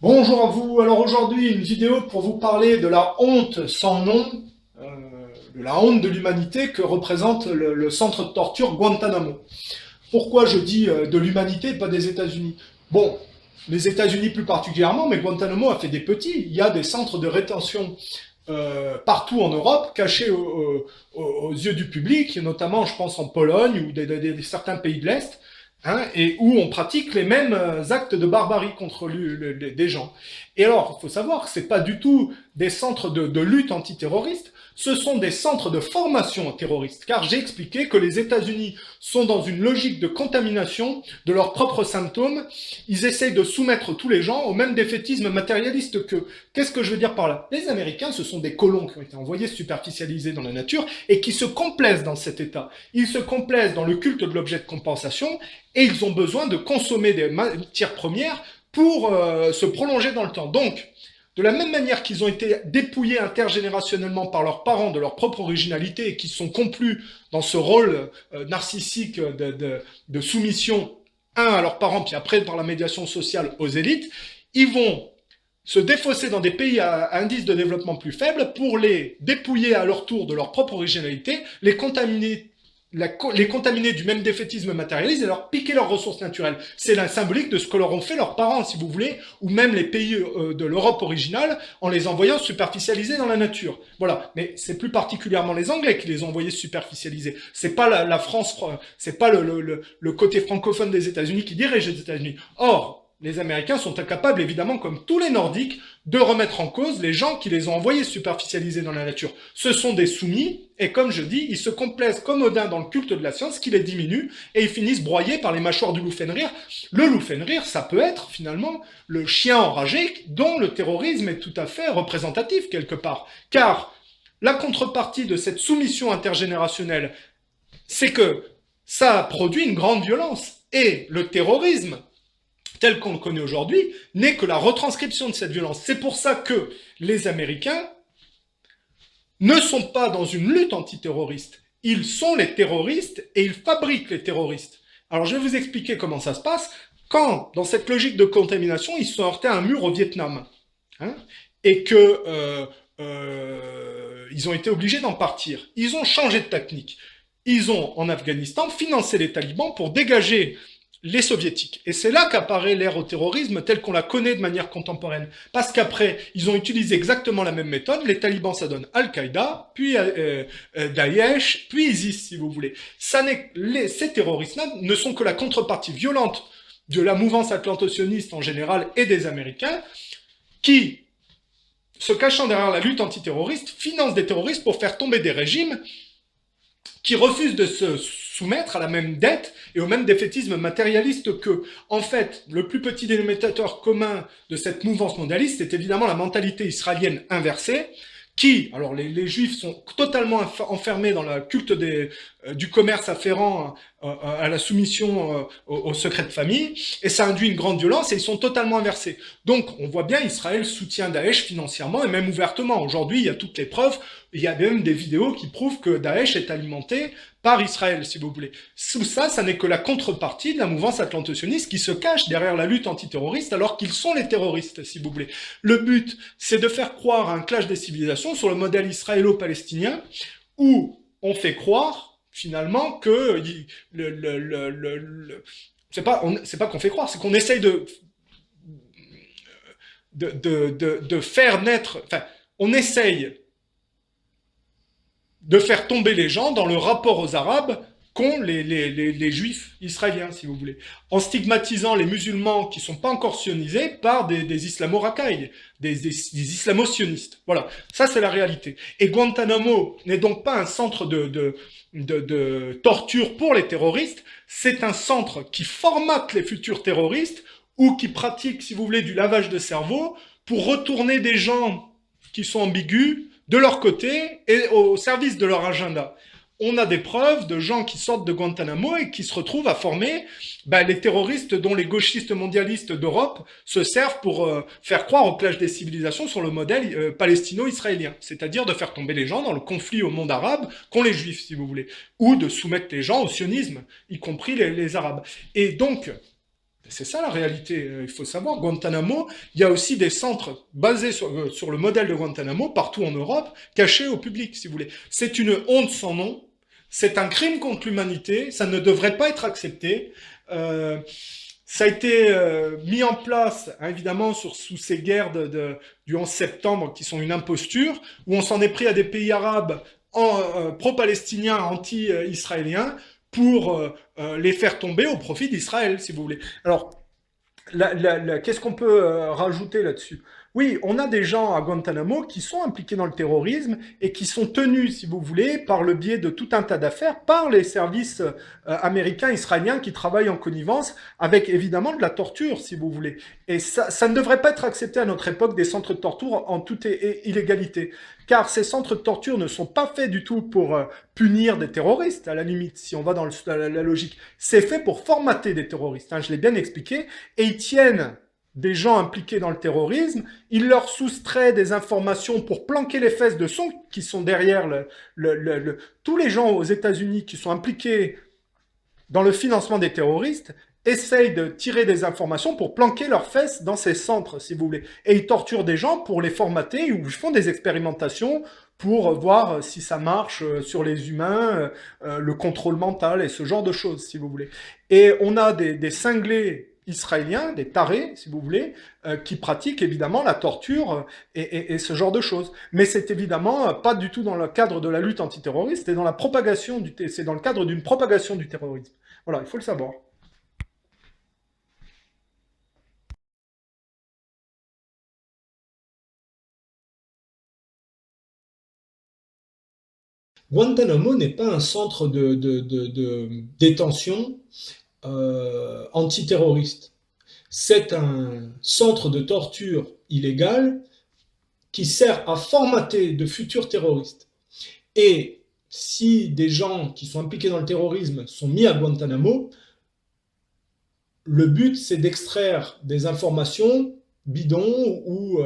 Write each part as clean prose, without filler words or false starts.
Bonjour à vous. Alors aujourd'hui, une vidéo pour vous parler de la honte sans nom, euh, de la honte de l'humanité que représente le centre de torture Guantanamo. Pourquoi je dis de l'humanité et pas des États-Unis? Bon, les États-Unis plus particulièrement, mais Guantanamo a fait des petits. Il y a des centres de rétention partout en Europe, cachés aux yeux du public, notamment, je pense, en Pologne ou certains pays de l'Est, hein, et où on pratique les mêmes actes de barbarie contre des gens. Et alors, il faut savoir que c'est pas du tout des centres de lutte antiterroriste, ce sont des centres de formation terroriste, car j'ai expliqué que les États-Unis sont dans une logique de contamination de leurs propres symptômes. Ils essayent de soumettre tous les gens au même défaitisme matérialiste qu'eux. Qu'est-ce que je veux dire par là? Les Américains, ce sont des colons qui ont été envoyés superficialisés dans la nature et qui se complaisent dans cet état. Ils se complaisent dans le culte de l'objet de compensation et ils ont besoin de consommer des matières premières pour se prolonger dans le temps. Donc, de la même manière qu'ils ont été dépouillés intergénérationnellement par leurs parents de leur propre originalité et qu'ils sont complus dans ce rôle narcissique de soumission, un à leurs parents, puis après par la médiation sociale aux élites, ils vont se défausser dans des pays à indice de développement plus faible pour les dépouiller à leur tour de leur propre originalité, les contaminer du même défaitisme matérialiste et leur piquer leurs ressources naturelles. C'est la symbolique de ce que leur ont fait leurs parents, si vous voulez, ou même les pays de l'Europe originale, en les envoyant superficialiser dans la nature. Voilà. Mais c'est plus particulièrement les Anglais qui les ont envoyés superficialiser. C'est pas la France, c'est pas le côté francophone des États-Unis qui dirige les États-Unis. Or, les Américains sont incapables, évidemment, comme tous les Nordiques, de remettre en cause les gens qui les ont envoyés superficialiser dans la nature. Ce sont des soumis, et comme je dis, ils se complaisent comme Odin dans le culte de la science, qui les diminue, et ils finissent broyés par les mâchoires du loup Fenrir. Le loup Fenrir, ça peut être, finalement, le chien enragé dont le terrorisme est tout à fait représentatif, quelque part. Car la contrepartie de cette soumission intergénérationnelle, c'est que ça produit une grande violence. Et le terrorisme, tel qu'on le connaît aujourd'hui, n'est que la retranscription de cette violence. C'est pour ça que les Américains ne sont pas dans une lutte antiterroriste. Ils sont les terroristes et ils fabriquent les terroristes. Alors je vais vous expliquer comment ça se passe. Quand, dans cette logique de contamination, ils se sont heurtés à un mur au Vietnam, hein, et que ils ont été obligés d'en partir. Ils ont changé de technique. Ils ont, en Afghanistan, financé les talibans pour dégager les soviétiques. Et c'est là qu'apparaît l'ère au terrorisme telle qu'on la connaît de manière contemporaine. Parce qu'après, ils ont utilisé exactement la même méthode. Les talibans, ça donne Al-Qaïda, puis Daesh, puis ISIS, si vous voulez. Ces terroristes-là ne sont que la contrepartie violente de la mouvance atlanto-sioniste en général et des Américains, qui, se cachant derrière la lutte antiterroriste, financent des terroristes pour faire tomber des régimes qui refusent de se soumettre à la même dette et au même défaitisme matérialiste qu'eux. En fait, le plus petit dénominateur commun de cette mouvance mondialiste est évidemment la mentalité israélienne inversée, qui, alors les juifs sont totalement enfermés dans le culte du commerce afférent à la soumission au secret de famille, et ça induit une grande violence, et ils sont totalement inversés. Donc, on voit bien, Israël soutient Daesh financièrement, et même ouvertement. Aujourd'hui, il y a toutes les preuves, il y a même des vidéos qui prouvent que Daesh est alimenté par Israël, si vous voulez. Sous ça, ça n'est que la contrepartie de la mouvance atlanto-sioniste qui se cache derrière la lutte antiterroriste alors qu'ils sont les terroristes, si vous voulez. Le but, c'est de faire croire à un clash des civilisations sur le modèle israélo-palestinien où on fait croire, finalement, que c'est pas qu'on fait croire, c'est qu'on essaye de faire naître, enfin, on essaye de faire tomber les gens dans le rapport aux Arabes qu'ont les juifs israéliens, si vous voulez, en stigmatisant les musulmans qui ne sont pas encore sionisés par des islamo-racailles, des islamo-sionistes. Voilà, ça c'est la réalité. Et Guantanamo n'est donc pas un centre de torture pour les terroristes, c'est un centre qui formate les futurs terroristes ou qui pratique, si vous voulez, du lavage de cerveau pour retourner des gens qui sont ambigus de leur côté et au service de leur agenda. On a des preuves de gens qui sortent de Guantanamo et qui se retrouvent à former les terroristes dont les gauchistes mondialistes d'Europe se servent pour faire croire au clash des civilisations sur le modèle palestino-israélien, c'est-à-dire de faire tomber les gens dans le conflit au monde arabe qu'ont les juifs, si vous voulez, ou de soumettre les gens au sionisme, y compris les arabes. Et donc, C'est ça la réalité. Il faut savoir, Guantanamo, il y a aussi des centres basés sur le modèle de Guantanamo partout en Europe, cachés au public, si vous voulez. C'est une honte sans nom. C'est un crime contre l'humanité. Ça ne devrait pas être accepté. Euh, Ça a été mis en place, hein, évidemment, sous ces guerres du 11 septembre qui sont une imposture, où on s'en est pris à des pays arabes pro-palestiniens, anti-israéliens, pour les faire tomber au profit d'Israël, si vous voulez. Alors, qu'est-ce qu'on peut rajouter là-dessus? Oui, on a des gens à Guantanamo qui sont impliqués dans le terrorisme et qui sont tenus, si vous voulez, par le biais de tout un tas d'affaires, par les services américains, israéliens qui travaillent en connivence avec évidemment de la torture, si vous voulez. Et ça ne devrait pas être accepté à notre époque des centres de torture en toute illégalité. Car ces centres de torture ne sont pas faits du tout pour punir des terroristes, à la limite, si on va dans la logique. C'est fait pour formater des terroristes, hein, je l'ai bien expliqué, et ils tiennent des gens impliqués dans le terrorisme, ils leur soustraient des informations pour planquer les fesses de ceux qui sont derrière tous les gens aux États-Unis qui sont impliqués dans le financement des terroristes essayent de tirer des informations pour planquer leurs fesses dans ces centres, si vous voulez. Et ils torturent des gens pour les formater, ou ils font des expérimentations pour voir si ça marche sur les humains, le contrôle mental et ce genre de choses, si vous voulez. Et on a des cinglés israéliens, des tarés, si vous voulez, qui pratiquent évidemment la torture et ce genre de choses. Mais c'est évidemment pas du tout dans le cadre de la lutte antiterroriste, c'est dans la propagation c'est dans le cadre d'une propagation du terrorisme. Voilà, il faut le savoir. Guantanamo n'est pas un centre de détention antiterroriste. C'est un centre de torture illégale qui sert à formater de futurs terroristes. Et si des gens qui sont impliqués dans le terrorisme sont mis à Guantanamo, le but c'est d'extraire des informations bidons ou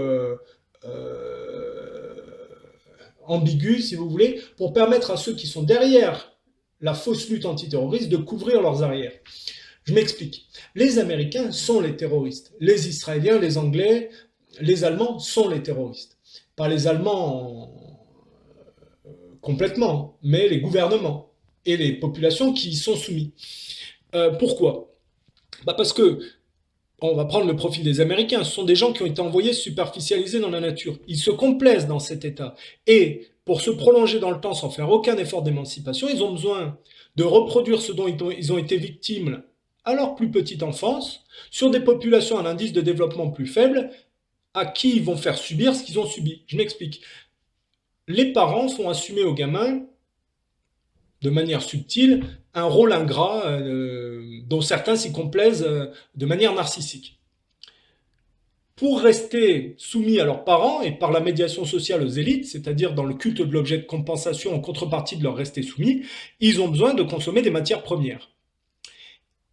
ambiguës, si vous voulez, pour permettre à ceux qui sont derrière la fausse lutte antiterroriste de couvrir leurs arrières. Je m'explique. Les Américains sont les terroristes. Les Israéliens, les Anglais, les Allemands sont les terroristes. Pas les Allemands complètement, mais les gouvernements et les populations qui y sont soumis. Pourquoi? Parce que, on va prendre le profil des Américains, ce sont des gens qui ont été envoyés superficialisés dans la nature. Ils se complaisent dans cet état. Et pour se prolonger dans le temps sans faire aucun effort d'émancipation, ils ont besoin de reproduire ce dont ils ont été victimes à leur plus petite enfance, sur des populations à l'indice de développement plus faible, à qui ils vont faire subir ce qu'ils ont subi. Je m'explique. Les parents font assumer aux gamins, de manière subtile, un rôle ingrat dont certains s'y complaisent de manière narcissique. Pour rester soumis à leurs parents et par la médiation sociale aux élites, c'est-à-dire dans le culte de l'objet de compensation en contrepartie de leur rester soumis, ils ont besoin de consommer des matières premières.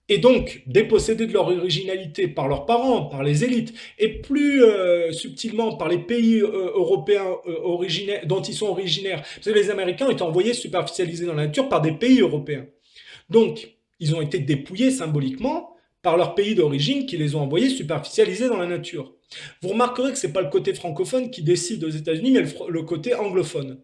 Et donc, dépossédés de leur originalité par leurs parents, par les élites, et plus subtilement par les pays européens dont ils sont originaires. Parce que les Américains ont été envoyés superficialisés dans la nature par des pays européens. Donc, ils ont été dépouillés symboliquement par leurs pays d'origine qui les ont envoyés superficialisés dans la nature. Vous remarquerez que ce n'est pas le côté francophone qui décide aux États-Unis, mais le côté anglophone.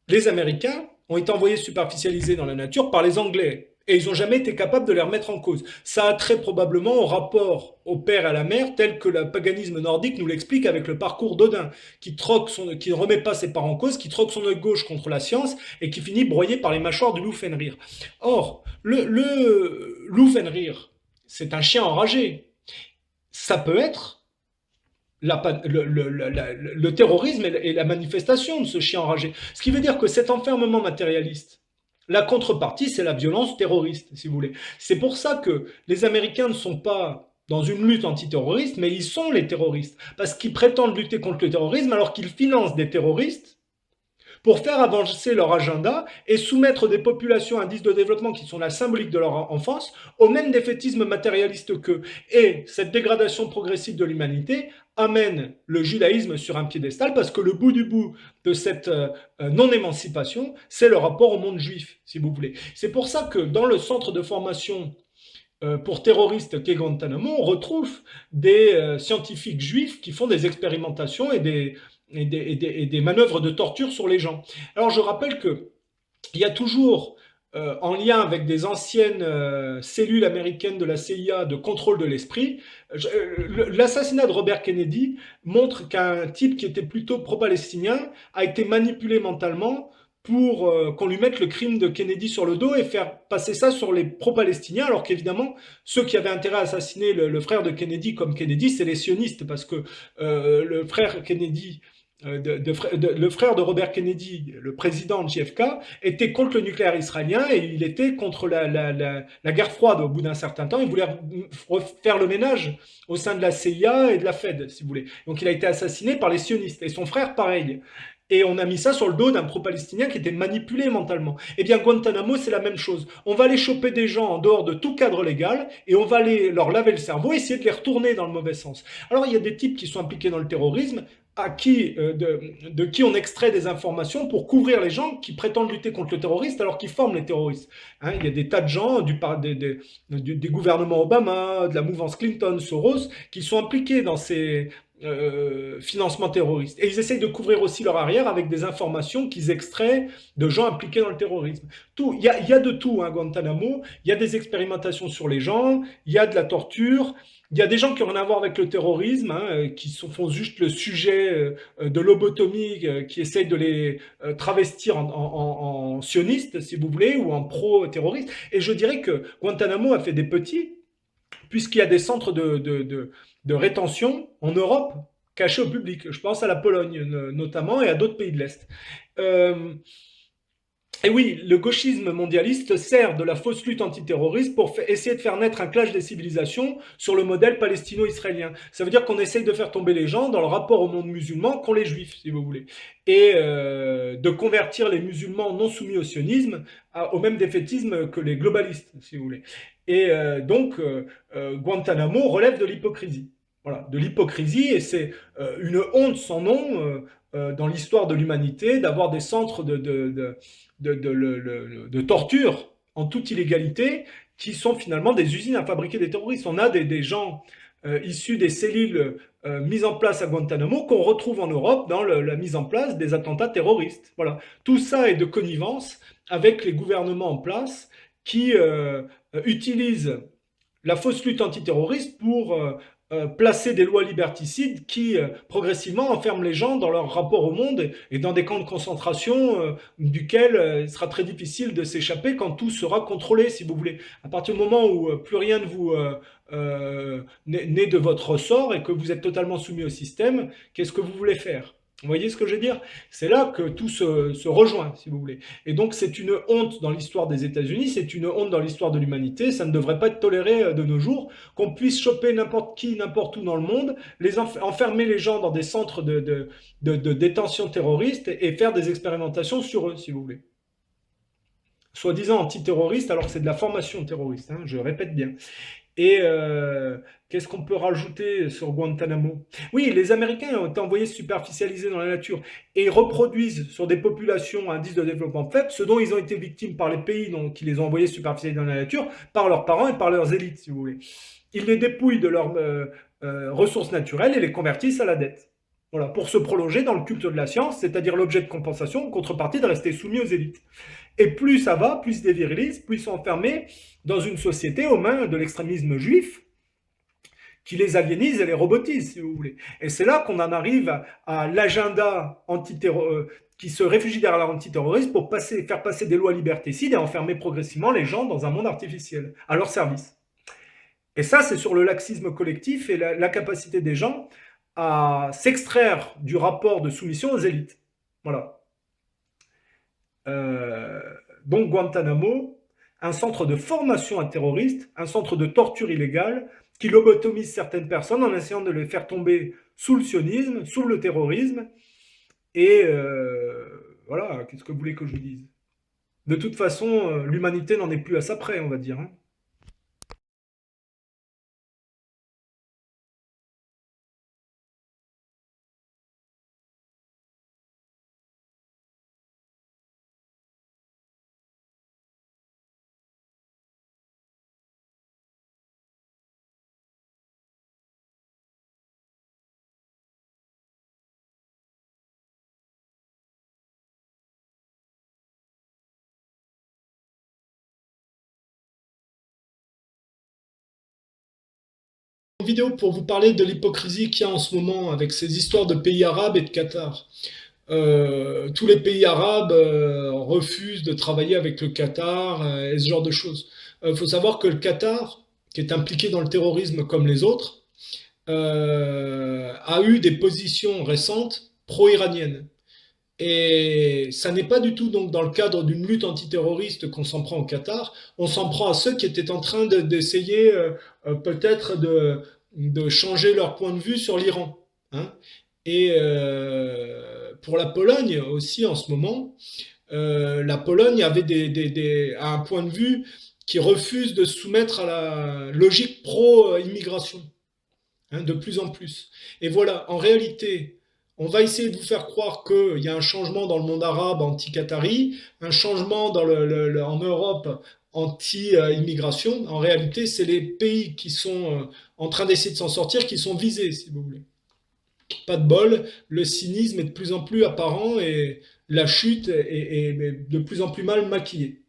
Les Américains ont été envoyés superficialisés dans la nature par les Anglais. Et ils n'ont jamais été capables de les remettre en cause. Ça a très probablement au rapport au père et à la mère, tel que le paganisme nordique nous l'explique avec le parcours d'Odin, qui ne remet pas ses parents en cause, qui troque son œil gauche contre la science et qui finit broyé par les mâchoires du loup Fenrir. Or, le loup Fenrir, c'est un chien enragé. Ça peut être le terrorisme et la manifestation de ce chien enragé. Ce qui veut dire que cet enfermement matérialiste, la contrepartie, c'est la violence terroriste, si vous voulez. C'est pour ça que les Américains ne sont pas dans une lutte antiterroriste, mais ils sont les terroristes. Parce qu'ils prétendent lutter contre le terrorisme alors qu'ils financent des terroristes pour faire avancer leur agenda et soumettre des populations à indices de développement qui sont la symbolique de leur enfance au même défaitisme matérialiste qu'eux. Et cette dégradation progressive de l'humanité amène le judaïsme sur un piédestal parce que le bout du bout de cette non-émancipation, c'est le rapport au monde juif, si vous voulez. C'est pour ça que dans le centre de formation pour terroristes qu'est Guantanamo, on retrouve des scientifiques juifs qui font des expérimentations et des manœuvres de torture sur les gens. Alors je rappelle que il y a toujours, en lien avec des anciennes cellules américaines de la CIA de contrôle de l'esprit, l'assassinat de Robert Kennedy montre qu'un type qui était plutôt pro-palestinien a été manipulé mentalement pour qu'on lui mette le crime de Kennedy sur le dos et faire passer ça sur les pro-palestiniens, alors qu'évidemment, ceux qui avaient intérêt à assassiner le frère de Kennedy comme Kennedy, c'est les sionistes, parce que le frère Kennedy le frère de Robert Kennedy, le président de JFK, était contre le nucléaire israélien et il était contre la guerre froide au bout d'un certain temps. Il voulait faire le ménage au sein de la CIA et de la Fed, si vous voulez. Donc il a été assassiné par les sionistes. Et son frère, pareil. Et on a mis ça sur le dos d'un pro-palestinien qui était manipulé mentalement. Eh bien, Guantanamo, c'est la même chose. On va aller choper des gens en dehors de tout cadre légal et on va leur laver le cerveau, essayer de les retourner dans le mauvais sens. Alors, il y a des types qui sont impliqués dans le terrorisme, de qui on extrait des informations pour couvrir les gens qui prétendent lutter contre le terroriste alors qu'ils forment les terroristes. Hein, il y a des tas de gens des gouvernements Obama, de la mouvance Clinton, Soros, qui sont impliqués dans ces financements terroristes. Et ils essayent de couvrir aussi leur arrière avec des informations qu'ils extraient de gens impliqués dans le terrorisme. Il y a de tout, hein, Guantanamo. Il y a des expérimentations sur les gens, il y a de la torture, il y a des gens qui n'ont rien à voir avec le terrorisme, hein, font juste le sujet de lobotomie, qui essayent de les travestir en sionistes, si vous voulez, ou en pro-terroristes. Et je dirais que Guantanamo a fait des petits, puisqu'il y a des centres de rétention en Europe cachés au public. Je pense à la Pologne notamment et à d'autres pays de l'Est. Euh, et oui, le gauchisme mondialiste sert de la fausse lutte antiterroriste pour essayer de faire naître un clash des civilisations sur le modèle palestino-israélien. Ça veut dire qu'on essaye de faire tomber les gens dans le rapport au monde musulman qu'ont les juifs, si vous voulez, et de convertir les musulmans non soumis au sionisme au même défaitisme que les globalistes, si vous voulez. Et Guantanamo relève de l'hypocrisie. Voilà, de l'hypocrisie, et c'est une honte sans nom dans l'histoire de l'humanité d'avoir des centres de torture en toute illégalité qui sont finalement des usines à fabriquer des terroristes. On a des gens issus des cellules mises en place à Guantanamo qu'on retrouve en Europe dans la mise en place des attentats terroristes. Voilà. Tout ça est de connivence avec les gouvernements en place qui utilisent la fausse lutte antiterroriste pour placer des lois liberticides qui progressivement enferment les gens dans leur rapport au monde et dans des camps de concentration duquel il sera très difficile de s'échapper quand tout sera contrôlé, si vous voulez. À partir du moment où plus rien ne vous n'est de votre ressort et que vous êtes totalement soumis au système, qu'est-ce que vous voulez faire? Vous voyez ce que je veux dire? C'est là que tout se rejoint, si vous voulez. Et donc c'est une honte dans l'histoire des États-Unis, c'est une honte dans l'histoire de l'humanité, ça ne devrait pas être toléré de nos jours, qu'on puisse choper n'importe qui, n'importe où dans le monde, enfermer les gens dans des centres de détention terroriste et faire des expérimentations sur eux, si vous voulez. Soi-disant antiterroristes, alors que c'est de la formation terroriste, hein, je répète bien. Et qu'est-ce qu'on peut rajouter sur Guantanamo? Oui, les Américains ont été envoyés superficialisés dans la nature et reproduisent sur des populations à indice de développement faible ce dont ils ont été victimes par les pays qui les ont envoyés superficialisés dans la nature, par leurs parents et par leurs élites, si vous voulez. Ils les dépouillent de leurs ressources naturelles et les convertissent à la dette. Voilà, pour se prolonger dans le culte de la science, c'est-à-dire l'objet de compensation en contrepartie de rester soumis aux élites. Et plus ça va, plus ils se dévirilisent, plus ils sont enfermés dans une société aux mains de l'extrémisme juif qui les aliénise et les robotise, si vous voulez. Et c'est là qu'on en arrive à l'agenda qui se réfugie derrière l'antiterrorisme pour faire passer des lois liberticides et enfermer progressivement les gens dans un monde artificiel, à leur service. Et ça, c'est sur le laxisme collectif et la capacité des gens à s'extraire du rapport de soumission aux élites. Voilà. Euh, donc Guantanamo, un centre de formation à terroristes, un centre de torture illégale qui lobotomise certaines personnes en essayant de les faire tomber sous le sionisme, sous le terrorisme. Et voilà, qu'est-ce que vous voulez que je vous dise? De toute façon, l'humanité n'en est plus à ça près, on va dire, hein. vidéo pour vous parler de l'hypocrisie qu'il y a en ce moment avec ces histoires de pays arabes et de Qatar. Tous les pays arabes refusent de travailler avec le Qatar et ce genre de choses. Il faut savoir que le Qatar, qui est impliqué dans le terrorisme comme les autres, a eu des positions récentes pro-iraniennes. Et ça n'est pas du tout donc dans le cadre d'une lutte antiterroriste qu'on s'en prend au Qatar, on s'en prend à ceux qui étaient en train d'essayer peut-être de changer leur point de vue sur l'Iran, hein. Et pour la Pologne aussi en ce moment, la Pologne avait a un point de vue qui refuse de se soumettre à la logique pro-immigration, hein, de plus en plus. Et voilà, en réalité, on va essayer de vous faire croire qu'il y a un changement dans le monde arabe anti-Qatari, un changement en Europe anti-immigration. En réalité, c'est les pays qui sont en train d'essayer de s'en sortir qui sont visés, si vous voulez. Pas de bol, le cynisme est de plus en plus apparent et la chute est de plus en plus mal maquillée.